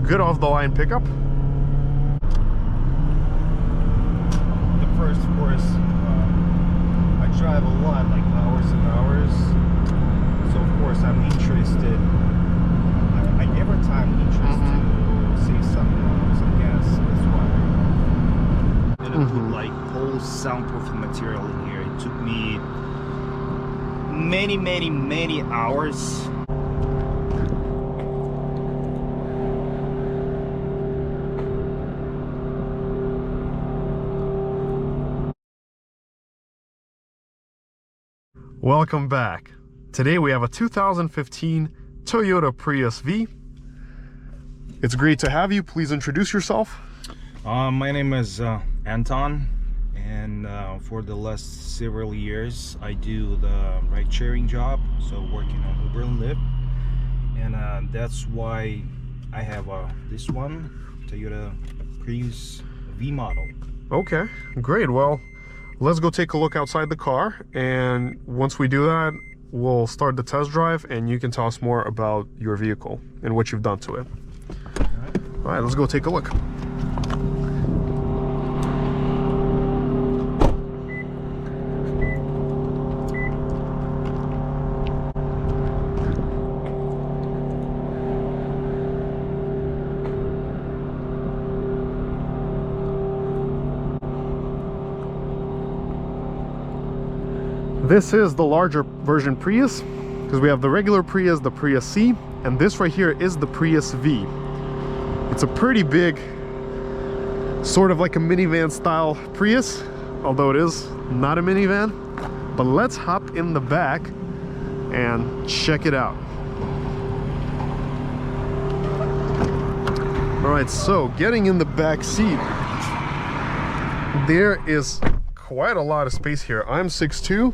good off-the-line pickup. The first, of course, I drive a lot, like hours and hours. So of course I'm interested. Every time I'm interested to see some gas. That's why I'm gonna put like whole soundproofing material in here. It took me many hours. Welcome back. Today we have a 2015 Toyota Prius V. It's great to have you. Please introduce yourself. My name is Anton, and for the last several years I do the ride-sharing job, so working on Uber and Lyft, and that's why I have this one, Toyota Prius V model. Okay, great. Well, let's go take a look outside the car, and once we do that, we'll start the test drive and you can tell us more about your vehicle and what you've done to it. All right, let's go take a look. This is the larger version Prius, because we have the regular Prius, the Prius C, and this right here is the Prius V. It's a pretty big, sort of like a minivan style Prius, although it is not a minivan. But let's hop in the back and check it out. All right, so getting in the back seat, there is quite a lot of space here. I'm 6'2".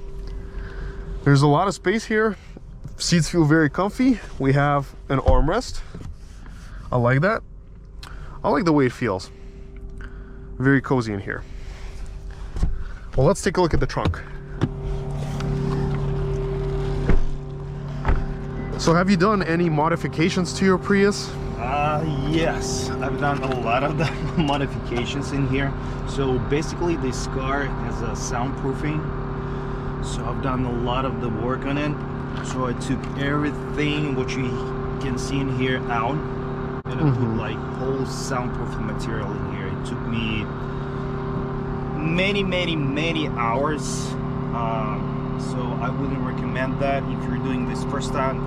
There's a lot of space here. Seats feel very comfy. We have an armrest. I like that. I like the way it feels. Very cozy in here. Well, let's take a look at the trunk. So have you done any modifications to your Prius? Yes, I've done a lot of the modifications in here. So basically this car has a soundproofing. So I've done a lot of the work on it. So I took everything what you can see in here out, and I put like whole soundproofing material in here. It took me many hours. So I wouldn't recommend that if you're doing this first time.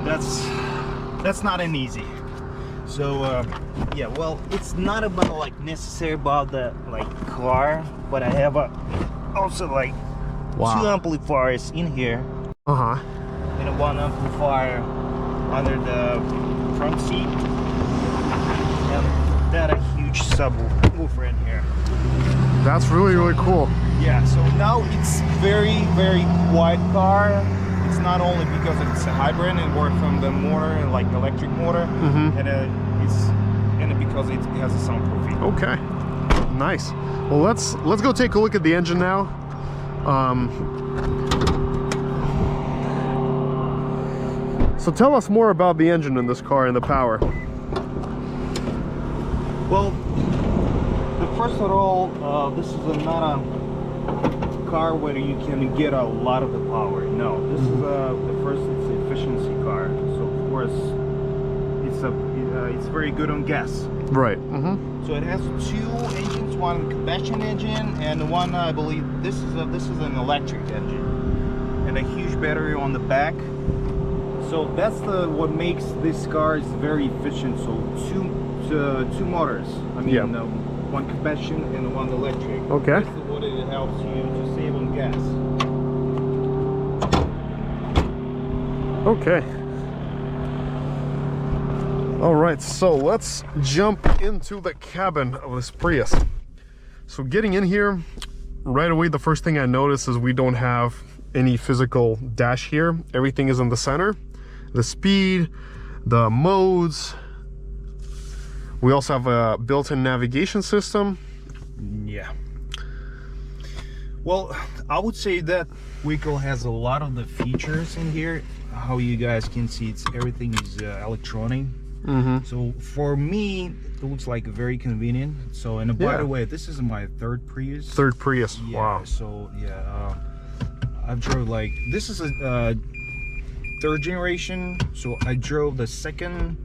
That's not an easy. So yeah, well, it's not about like necessary about the like car, but I have also like two amplifiers in here, and one amplifier under the front seat, and that a huge subwoofer in here. That's really cool. Yeah, so now it's very quiet car. It's not only because it's a hybrid and works from the motor, like electric motor, and because it has a soundproofing. Okay, nice. Well, let's go take a look at the engine now. So tell us more about the engine in this car and the power. Well, first of all, this is not a car where you can get a lot of the power. No, this is it's an efficiency car. So of course, it's very good on gas. Right. So it has two engines, one combustion engine and one, I believe this is an electric engine, and a huge battery on the back. So that's what makes this car is very efficient. So two motors. I mean, one combustion and one electric. Okay. This is what it helps you to save on gas. Okay. All right, so let's jump into the cabin of this Prius. So getting in here, right away, the first thing I notice is we don't have any physical dash here. Everything is in the center. The speed, the modes. We also have a built-in navigation system. Yeah. Well, I would say that vehicle has a lot of the features in here. How you guys can see, everything is electronic. So for me, it looks like very convenient. So, and by the way, this is my third Prius. Third Prius. Yeah, Wow. so yeah, I've drove like, this is a third generation. So I drove the second,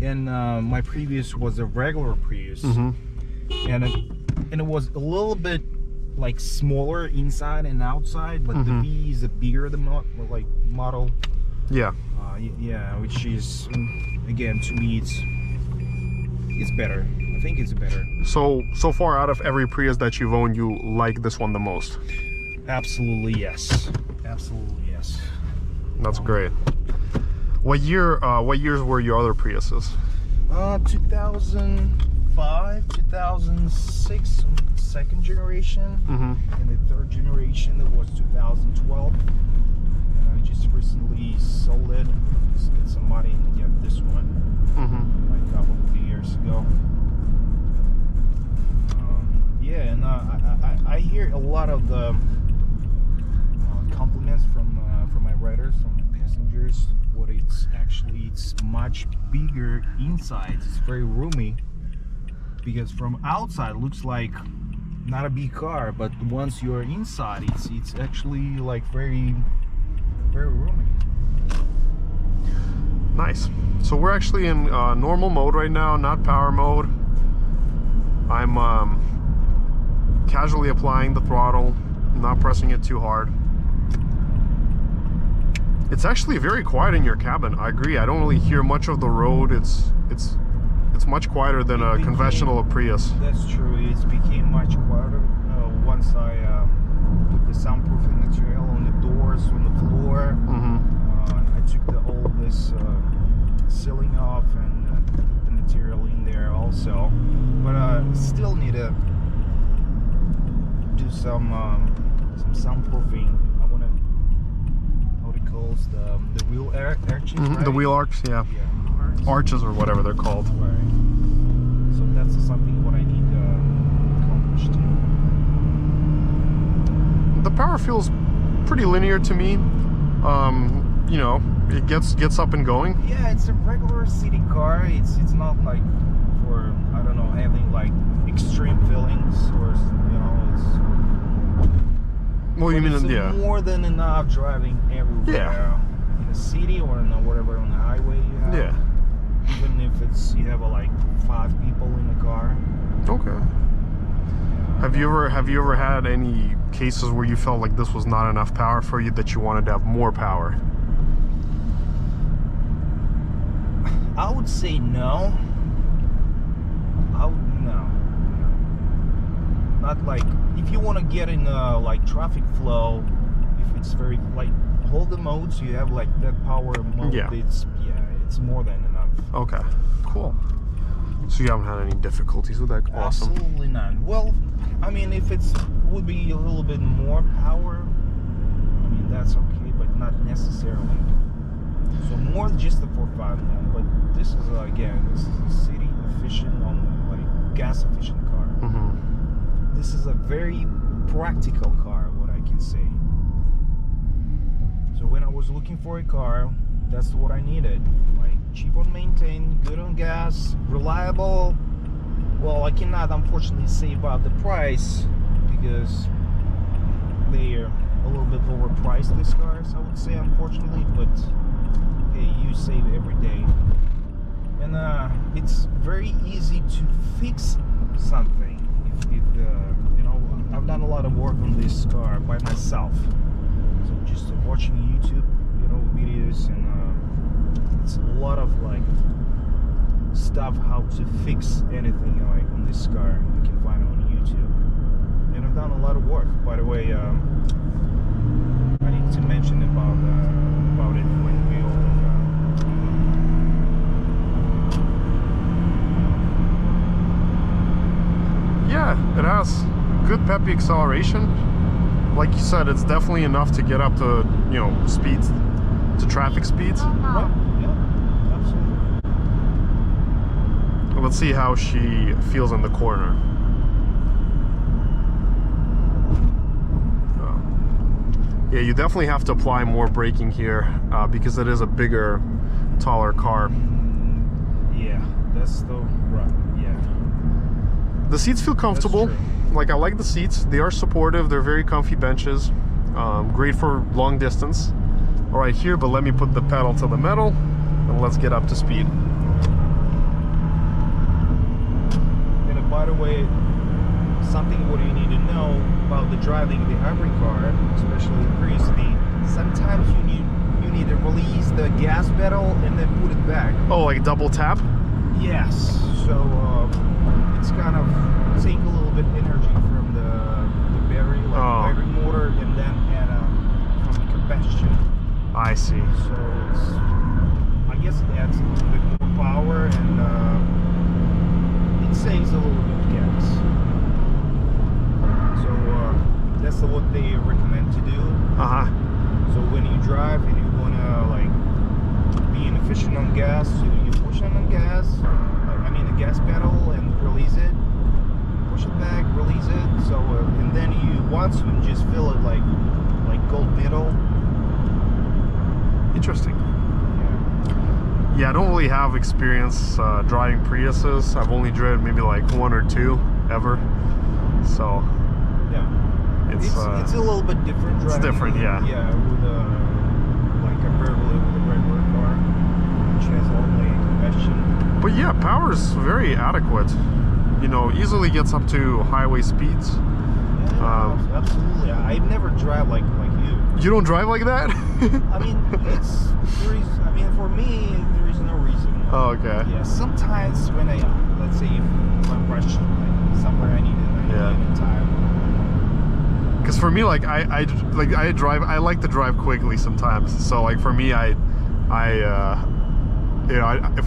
and my previous was a regular Prius, and it was a little bit like smaller inside and outside, but the V is a bigger the model. Yeah. Yeah, which is, again, to me it's better. I think it's better. So far out of every Prius that you've owned, you like this one the most? Absolutely yes. Absolutely yes. That's great. What years were your other Priuses? 2005, 2006, second generation, and the third generation that was 2012. And I just recently sold it, just get some money and get this one, like a couple of years ago. Yeah, and I hear a lot of the compliments from my riders, from my passengers. What it's much bigger inside. It's very roomy, because from outside it looks like not a big car, but once you're inside, it's actually like very roomy. Nice. So we're actually in normal mode right now, not power mode. I'm casually applying the throttle, not pressing it too hard. It's actually very quiet in your cabin. I agree. I don't really hear much of the road. It's much quieter than a conventional Prius. That's true. It became much quieter once I put the soundproofing material on the doors, on the floor. I took all this sealing off and put the material in there also. But still need to do some soundproofing. I want to, how it calls, the wheel arches, right? The wheel arcs, yeah. Arches or whatever they're called. Right. So that's something what I need accomplished. Yeah. The power feels pretty linear to me. You know, it gets up and going. Yeah, it's a regular city car. It's not like for, I don't know, having like extreme feelings, or you know, it's. Well, you mean, yeah. More than enough driving everywhere. Yeah. In the city or in whatever on the highway you have. Yeah. Even if you have like 5 people in the car. Okay. Have you ever had any cases where you felt like this was not enough power for you, that you wanted to have more power? I would say no. No. Not like, if you want to get in like traffic flow, if it's very like hold the modes, you have like that power mode. Yeah. It's more than enough. Okay, cool. So you haven't had any difficulties with that? Awesome. Absolutely none. Well, I mean, if would be a little bit more power, I mean, that's okay, but not necessarily. So more than just the 4.5 now. But this is again, this is a city efficient, like gas efficient car. This is a very practical car, what I can say. So when I was looking for a car, that's what I needed. Like cheap on maintain, good on gas, reliable. Well, I cannot unfortunately say about the price, because they're a little bit overpriced, these cars, I would say, unfortunately, but hey, you save every day. And it's very easy to fix something. If you know, I've done a lot of work on this car by myself. So just watching YouTube, you know, videos, and it's a lot of like stuff how to fix anything like on this car. You can find it on YouTube. And I've done a lot of work. By the way, I need to mention about it when we open. Yeah, it has good peppy acceleration. Like you said, it's definitely enough to get up to, you know, speeds, to traffic speeds. Yeah, absolutely. Let's see how she feels in the corner. Yeah, you definitely have to apply more braking here because it is a bigger, taller car. Yeah, that's the right. Yeah. The seats feel comfortable. Like, I like the seats. They are supportive. They're very comfy benches. Great for long distance. All right, here, but let me put the pedal to the metal and let's get up to speed. And by the way, something what you need to know about the driving the hybrid car, especially the Prius V, sometimes you need to release the gas pedal and then put it back. Oh, like double tap? Yes. So it's kind of take a little bit energy from the battery, like the battery motor, and then from the combustion. I see. So it's, I guess it adds a little bit more power, and it saves a little bit of gas. So that's what they recommend to do. So when you drive and you wanna like be inefficient on gas, so you push on the gas, the gas pedal, and release it. Push it back, release it. So and then once you just feel it like gold pedal. Interesting. Yeah, I don't really have experience driving Priuses. I've only driven maybe like one or two ever. So yeah, it's a little bit different driving. It's different, yeah. Yeah, with like comparably with a regular car, which has only combustion. But yeah, power is very adequate. You know, easily gets up to highway speeds. Yeah, absolutely. I never drive like you. You don't drive like that? I mean, for me, there is no reason. Oh, okay. Yeah, sometimes when let's say if I'm rushing, like somewhere I need time. Because for me, like I like to drive quickly sometimes. So like for me, if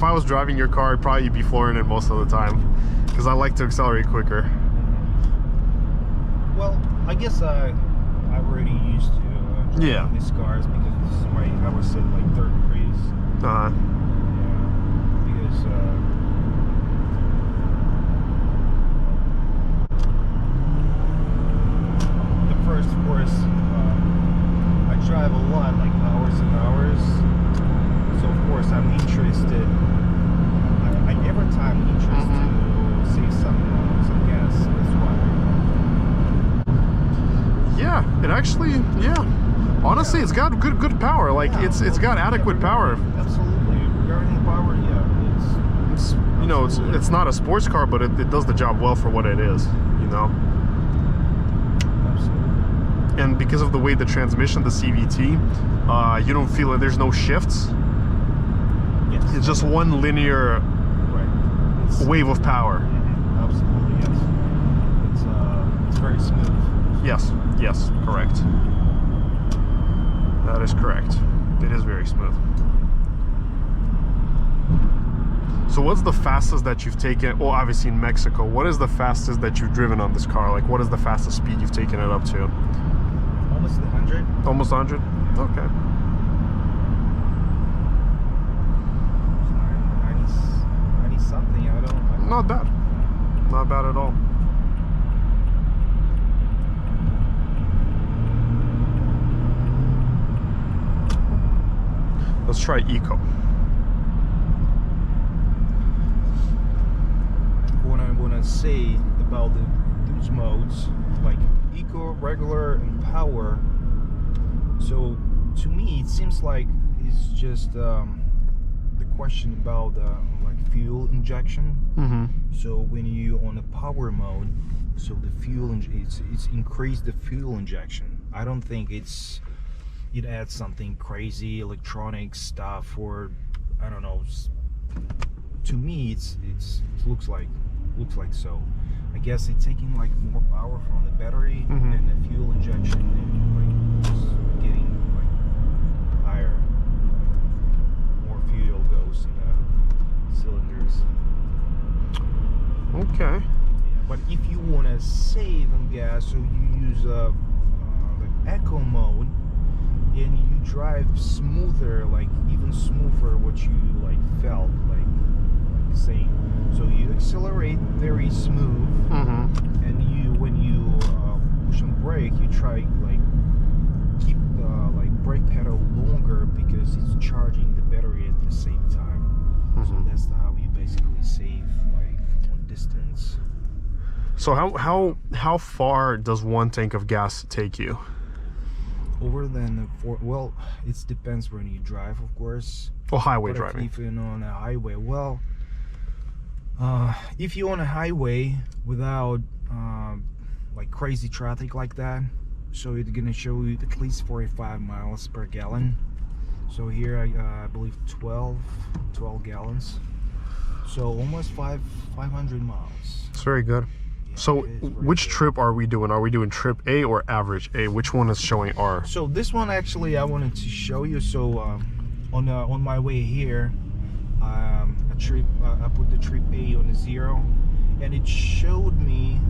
I was driving your car, I'd probably be flooring it most of the time, because I like to accelerate quicker. Well, I guess I'm already used to driving these cars, because this is my, I would say, like third Prius. Yeah, because the first, of course, I drive a lot, like hours and hours. So of course I'm interested. Every time interested to see some gas. That's why. Yeah, it actually, honestly, it's got good power. Like it's got adequate power. Absolutely. Regarding the power, it's not a sports car, but it does the job well for what it is. Absolutely. And because of the way the transmission, the CVT, you don't feel it. There's no shifts. Yes. It's just one linear wave of power. Absolutely, yes. It's very smooth. Yes, correct. That is correct. It is very smooth. So what's the fastest that you've taken? Well, obviously in Mexico, what is the fastest that you've driven on this car? Like, what is the fastest speed you've taken it up to? Almost 100. Almost 100? Okay. 90 something, I don't. Not bad. Not bad at all. Let's try Eco. What I want to say about those modes, like Eco, regular, and Power. So to me, it seems like it's just the question about like fuel injection. So when you on the Power mode, so the fuel it's increased the fuel injection. I don't think it adds something crazy electronic stuff, or I don't know. To me, it looks like so. I guess it's taking like more power from the battery and the fuel injection, and like just getting like higher. More fuel goes in the cylinders. Okay. But if you want to save on gas, so you use like Eco mode, and you drive smoother, like even smoother what you like felt like saying. So you accelerate very smooth, and when you push on brake, you try like keep the like brake pedal longer, because it's charging the battery at the same time. So that's how you basically save like on distance. So how far does one tank of gas take you? Over than well, it depends when you drive, of course. Oh, highway But driving. if you're on a highway, well, if you're on a highway without like crazy traffic like that, so it's gonna show you at least 45 miles per gallon. So here I believe 12 gallons. So almost 500 miles. It's very good. Yeah, So it is very which good. trip are we doing? Are we doing trip A or average A? Which one is showing R? So this one actually I wanted to show you. So on my way here, I put the trip A on a 0, and it showed me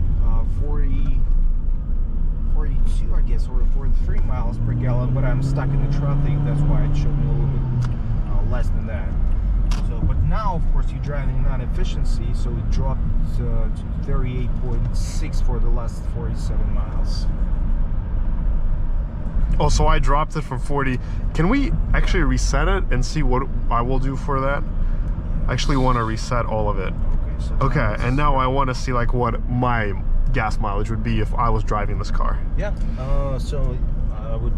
42, I guess, or 43 miles per gallon. But I'm stuck in the traffic. That's why it showed me a little bit less than that. So, but now, of course, you're driving non-efficiency, so it dropped to 38.6 for the last 47 miles. Oh, so I dropped it from 40. Can we actually reset it and see what I will do for that? I actually want to reset all of it. Okay, so Okay, and now I want to see like what my gas mileage would be if I was driving this car. yeah. So I would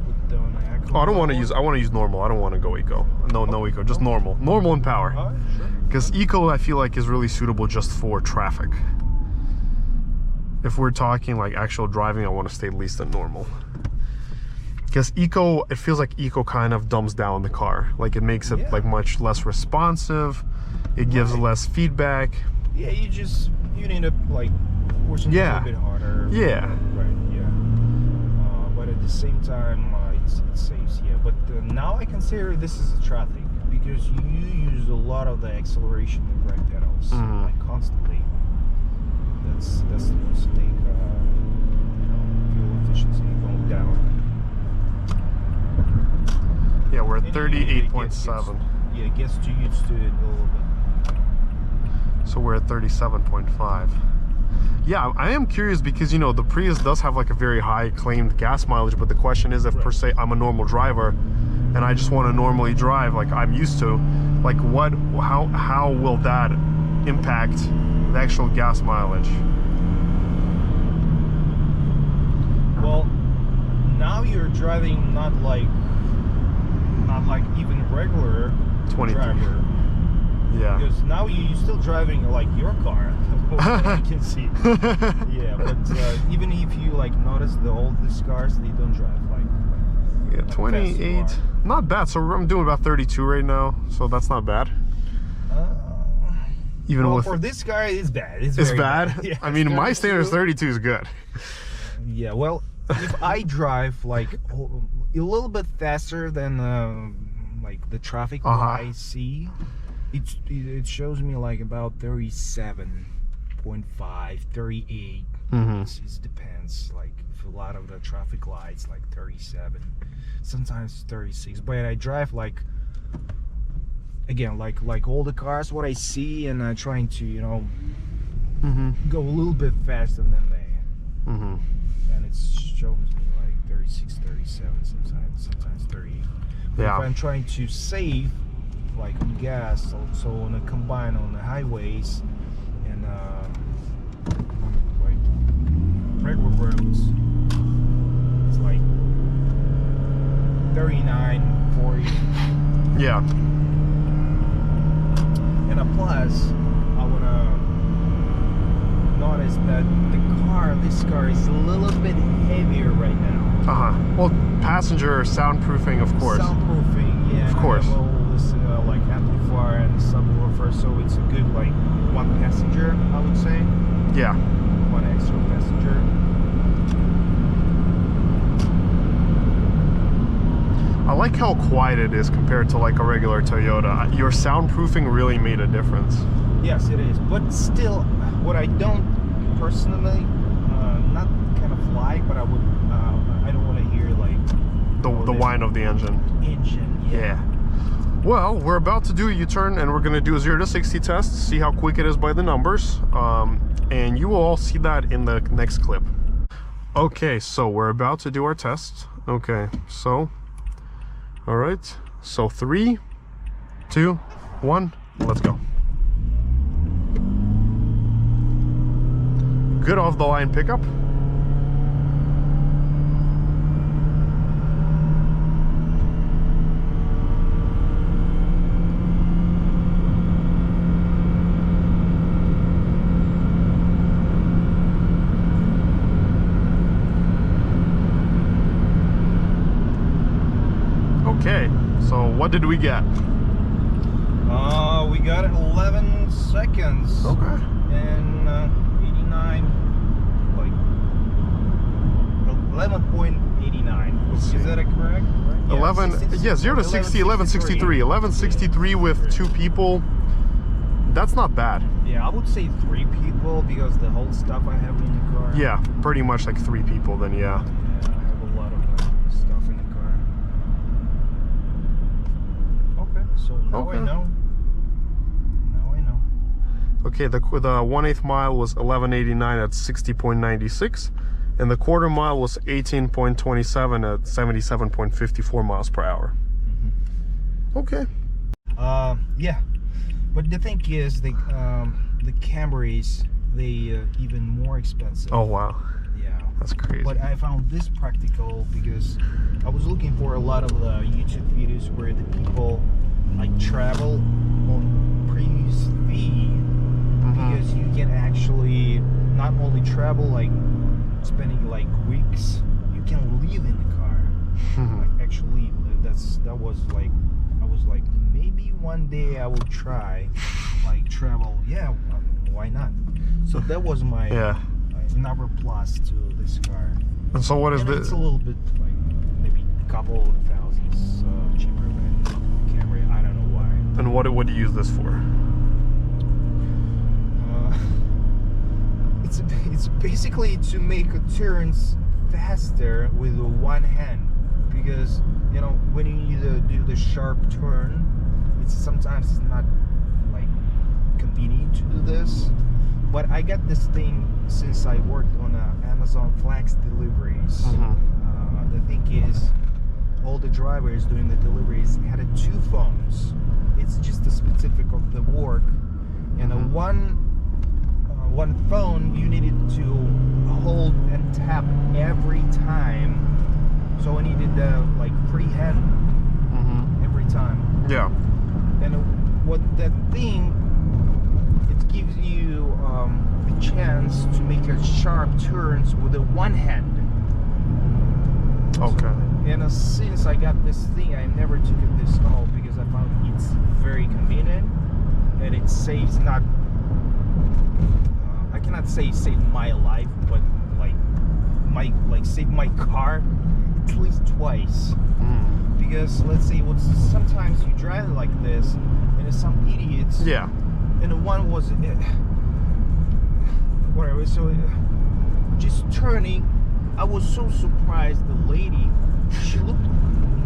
put down an Oh, I don't want to use. I want to use normal. I don't want to go eco. No eco. Just normal. Normal and power. Sure. Because eco, I feel like, is really suitable just for traffic. If we're talking like actual driving, I want to stay at least at normal. Because eco, it feels like eco kind of dumbs down the car. Like it makes it like much less responsive. It gives less feedback. Yeah, you need to like push it a little bit harder. Yeah. Right. Yeah. But at the same time, it saves. Yeah. But now I consider this is a traffic because you use a lot of the acceleration and brake pedals like constantly. That's the most thing. Fuel efficiency going down. Yeah, we're at And 38.7. Yeah, it gets too used to it a little bit. So we're at 37.5. Yeah, I am curious because, you know, the Prius does have like a very high claimed gas mileage, but the question is if per se I'm a normal driver and I just want to normally drive like I'm used to, like how will that impact the actual gas mileage? Well, now you're driving not like even regular 23. driver. Yeah. Because now you're still driving like your car. I can see. Yeah, but even if you like notice the oldest cars, they don't drive like Yeah, 28. Not bad. So I'm doing about 32 right now. So that's not bad. Even well, with for this car, it's bad. It's it's very bad. Yeah, I mean, my 32. standards 32 is good. Yeah, well, if I drive like a little bit faster than like the traffic I see, it shows me like about 37.5, 38. It depends. Like if a lot of the traffic lights like 37, sometimes 36. But I drive like again like all the cars what I see, and I'm trying to go a little bit faster than they. And it shows me like 36, 37, sometimes 38. Yeah. If I'm trying to save like on gas, also on a combine on the highways and like regular roads, it's like 39, 40. Yeah. And a plus, I wanna notice that this car is a little bit heavier right now. Well, passenger soundproofing, of course. Soundproofing, yeah. Of course. And all this like amplifier and subwoofer, so it's a good like one passenger, I would say. Yeah. One extra passenger. I like how quiet it is compared to like a regular Toyota. Your soundproofing really made a difference. Yes, it is. But still, what I don't personally, not kind of like, but I would, I don't want to hear like The whine of the engine. Yeah. Well, we're about to do a U-turn and we're going to do a 0 to 60 test, see how quick it is by the numbers. And you will all see that in the next clip. Okay, so we're about to do our test. Okay, so, all right. So 3, 2, 1, let's go. good off the line pickup. Okay, so what did we get? We got 11 seconds. Okay. And 89, like 11.89. Is that correct? Right? Yeah, 11, yeah, 0 to 60, 1163. 1163 with 2 people. That's not bad. Yeah, I would say 3 people because the whole stuff I have in the car. Yeah, pretty much like 3 people then, yeah. Yeah, I have a lot of stuff in the car. Okay, so now I know. Okay, the 1/8 mile was 1189 at 60.96, and the quarter mile was 18.27 at 77.54 miles per hour. Mm-hmm. Okay. Yeah, but the thing is, the Camrys, they even more expensive. Oh wow. Yeah. That's crazy. But I found this practical because I was looking for a lot of the YouTube videos where the people like travel on Prius V. Because you can actually not only travel, like spending like weeks, you can live in the car. Like actually, that was like, I was like, maybe one day I will try like travel. Yeah, why not? So that was my another plus to this car. And so what is this? It's a little bit like maybe a couple of thousands cheaper than Camry. I don't know why. And what do you use this for? It's basically to make turns faster with one hand, because you know when you need to do the sharp turn, sometimes it's not like convenient to do this. But I got this thing since I worked on Amazon Flex deliveries. The thing is, all the drivers doing the deliveries had 2 phones. It's just a specific of the work, and one phone you needed to hold and tap every time, so I needed like freehand every time. Yeah. And what that thing, it gives you a chance to make a sharp turns with the one hand. Okay. And since I got this thing, I never took it this off because I found it's very convenient and it saves not. I cannot say save my life, but like save my car at least twice. Because let's say sometimes you drive like this and there's some idiots. Yeah. And the one was whatever. So just turning, I was so surprised. The lady, she looked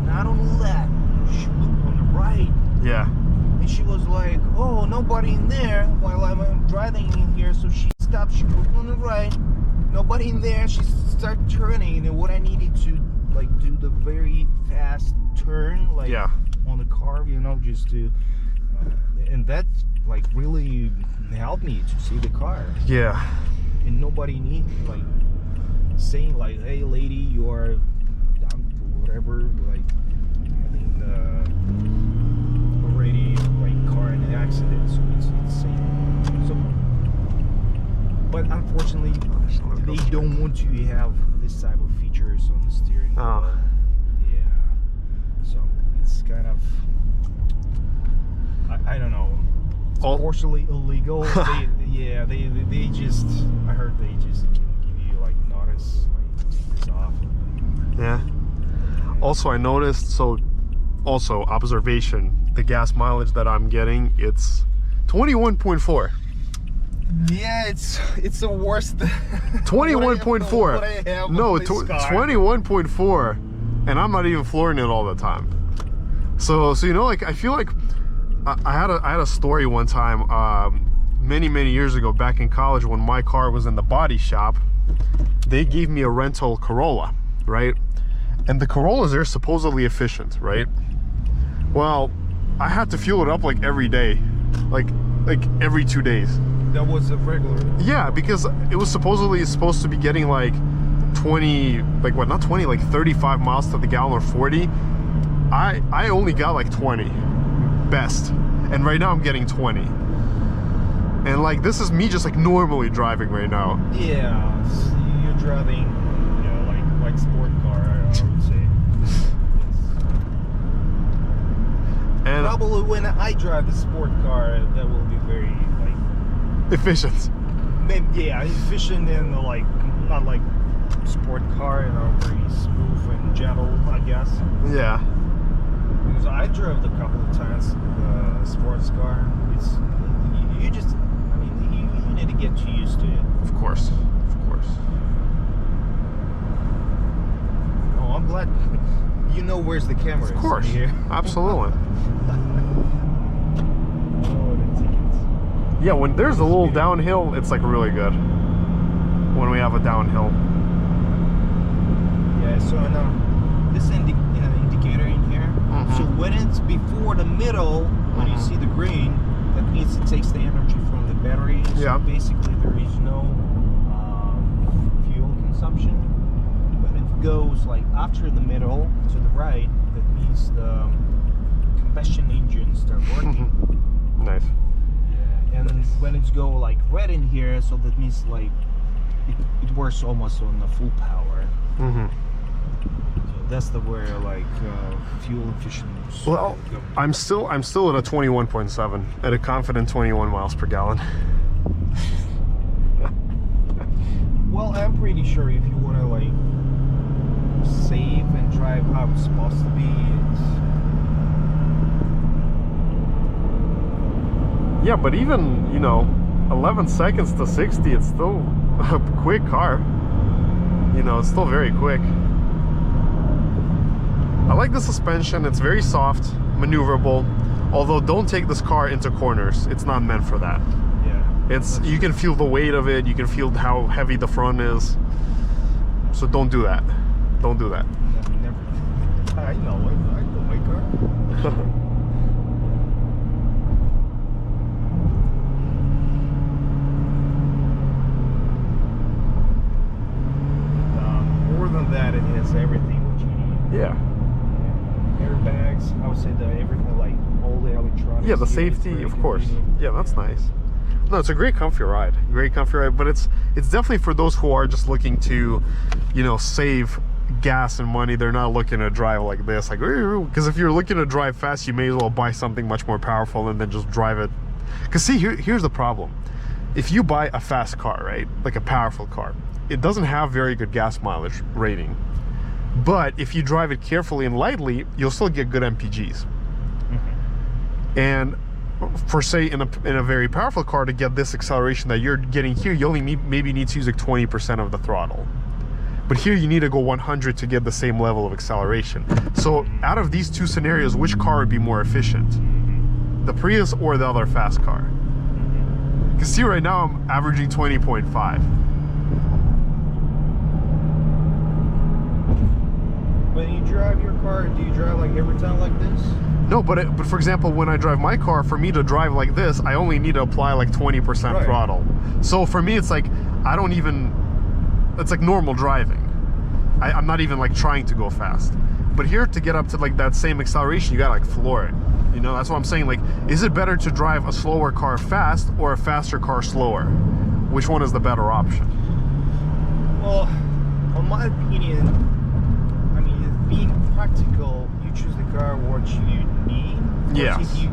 not on the left, she looked on the right. Yeah. And she was like, "Oh, nobody in there," while I'm driving in here. So she stopped, she looked on the right, nobody in there. She started turning, and what I needed to like do the very fast turn, like on the car, you know, just to, and that like really helped me to see the car. Yeah. And nobody needs like saying like, "Hey, lady, you are whatever," like having already like car in an accident, so it's safe. So, but unfortunately, they don't want you to have this type of features on the steering wheel. Yeah. So it's kind of, I don't know. It's partially illegal. They just, I heard they just give you like notice, like take this off. Yeah. Also, I noticed, also observation, the gas mileage that I'm getting, it's 21.4. Yeah, it's the worst. 21.4. No, 21.4, and I'm not even flooring it all the time. So you know, like I feel like I had a story one time, many years ago, back in college, when my car was in the body shop. They gave me a rental Corolla, right? And the Corollas are supposedly efficient, right? Well, I had to fuel it up like every day, like every 2 days. that was a regular. Yeah, because it was supposed to be getting like 20, like what, not 20, like 35 miles to the gallon or 40. I only got like 20 best, and right now I'm getting 20. And like this is me just like normally driving right now. Yeah, you're driving, you know, like sport car, I would say. And probably when I drive the sport car, that will be very like efficient. Maybe, yeah, efficient and like not like sport car, you know, very smooth and gentle, I guess. Yeah. Because I drove a couple of times the sports car. It's you just, I mean, you need to get used to it. Of course, of course. Oh, I'm glad you know where's the camera. Of course, here. Absolutely. Oh, the tickets. Yeah, when there's a little downhill, it's like really good. When we have a downhill. Yeah, so this indicator in here. So when it's before the middle, when you see the green, that means it takes the energy from the battery. So yeah. Basically, there is no fuel consumption. When it goes like after the middle to the right, that means the combustion engines start working. Nice. Yeah, and when it's go like red in here, so that means like it works almost on the full power. That's the where like fuel efficient. Well, I'm still at a 21.7 at a confident 21 miles per gallon. Well, I'm pretty sure if you want to like save and drive how it's supposed to be, yeah, but even, you know, 11 seconds to 60, it's still a quick car. You know, it's still very quick. I like the suspension. It's very soft, maneuverable. Although don't take this car into corners. It's not meant for that. Yeah. You can feel the weight of it. You can feel how heavy the front is. So don't do that. Don't do that. Never. I know my car. More than that, it has everything what you need. Yeah. Airbags, I would say everything, like all the electronics. Yeah, the safety, of course. Yeah, that's nice. No, it's a great comfy ride. Great comfy ride, but it's definitely for those who are just looking to, you know, save gas and money. They're not looking to drive like this, like, because if you're looking to drive fast, you may as well buy something much more powerful and then just drive it. Because see, here's the problem. If you buy a fast car, right, like a powerful car, it doesn't have very good gas mileage rating. But if you drive it carefully and lightly, you'll still get good MPGs. And for say in a very powerful car, to get this acceleration that you're getting here, you only maybe need to use like 20% of the throttle. But here you need to go 100 to get the same level of acceleration. So out of these two scenarios, which car would be more efficient? The Prius or the other fast car? Because see, right now I'm averaging 20.5. When you drive your car, do you drive like every time like this? No, but for example, when I drive my car, for me to drive like this, I only need to apply like 20% throttle. So for me, it's like, it's like normal driving. I'm not even like trying to go fast. But here, to get up to like that same acceleration, you gotta like floor it. You know, that's what I'm saying. Like, is it better to drive a slower car fast or a faster car slower? Which one is the better option? Well, in my opinion, being practical, you choose the car what you need. Yes. If you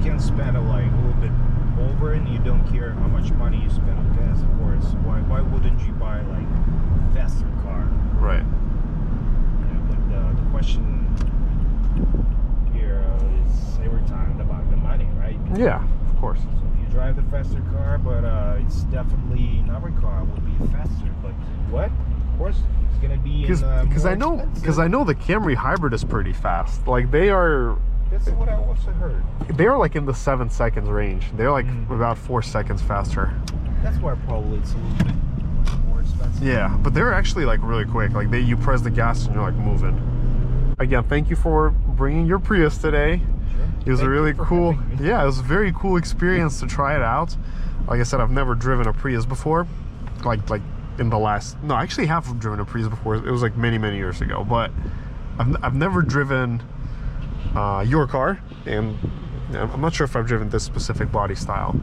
can spend like a little bit over and you don't care how much money you spend on gas, of course, why wouldn't you buy like a faster car? Right. Yeah, but the question here is every time about the money, right? Yeah, of course. So if you drive the faster car, but it's definitely another car would be faster. But what? Of course. Gonna be because I know the Camry hybrid is pretty fast. Like they are. That's what I also heard. They are like in the 7 seconds range. They're like about 4 seconds faster. That's why probably it's a little bit more expensive. Yeah, but they're actually like really quick. Like you press the gas and you're like moving. Again, thank you for bringing your Prius today. It was a really cool, having me. yeah, it was a very cool experience to try it out. Like I said, I've never driven a Prius before. Like in the last, no, I actually have driven a Prius before. It was like many years ago, but I've never driven your car, and I'm not sure if I've driven this specific body style,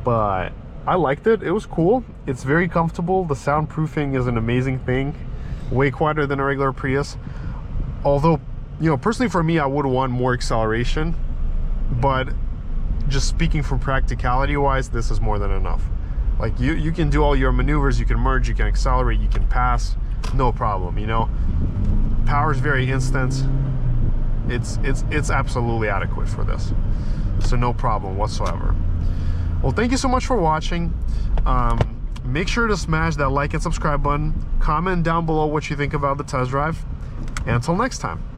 but I liked it. It was cool. It's very comfortable. The soundproofing is an amazing thing, way quieter than a regular Prius. Although, you know, personally for me, I would want more acceleration, but just speaking from practicality wise, this is more than enough. Like you can do all your maneuvers, you can merge, you can accelerate, you can pass, no problem, you know. Power is very instant. It's absolutely adequate for this, so no problem whatsoever. Well, thank you so much for watching. Make sure to smash that like and subscribe button. Comment down below what you think about the test drive, and until next time.